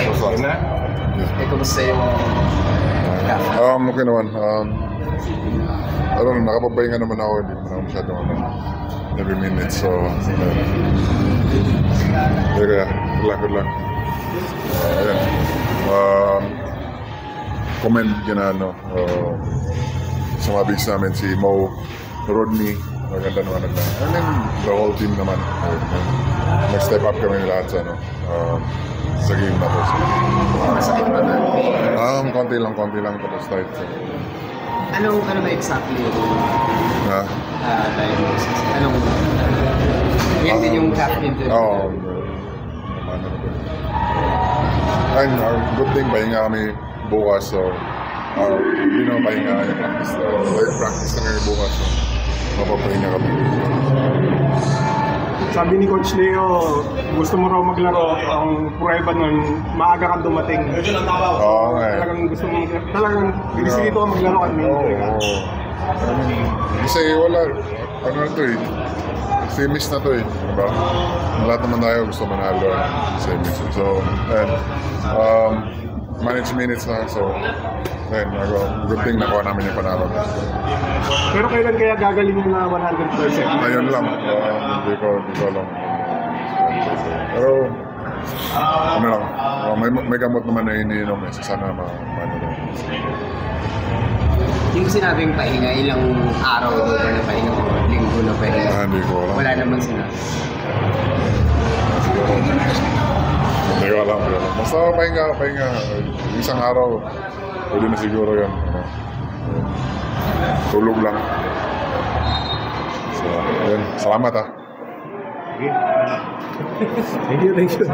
Yun na? Eh, kumusta yung Okay naman. Nakapabahinga naman ako. Hindi naman ako masyadong every minute. So, good luck. Ayan. Comment ginano. Sumabis namin si Mo, Rodney. Maganda naman na. And then, the whole team naman. Nag-step up kami lahat sa game na to. masakit ba na? Konti lang tapos tight. Ano ba exactly yung diagnosis? Yun din yung calf injury? Oo. Ayun, good thing, pahinga kami bukas. So, hindi naman pahinga yung practice. Practice na ngayon bukas. So, mapapahinga kami. Sabi ni Coach Leo, gusto mo raw maglaro. Ang prueba nun, maaga kang dumating. Oo nga eh. Talagang binisito ka maglaro at may injury ka. Kasi wala, semis na to eh. Diba? Lahat naman tayo gusto manalo semis. So, manage minutes na. So, good thing nakuha namin yung panalo. Pero kailan kaya gagalingin na 100%? Ayun lang. Hindi ko alam. Pero, lang. May gamot naman na iniinom eh. So, sana manalo. Yung sinabing pahinga, ilang araw daw ba na pahinga o linggo na pahinga? Hindi ko alam. Wala naman sinabi. Hindi ko alam. Basta pahinga. Isang araw, pwede na siguro yan. Tulog lang. So, yun. Salamat ha. Thank you.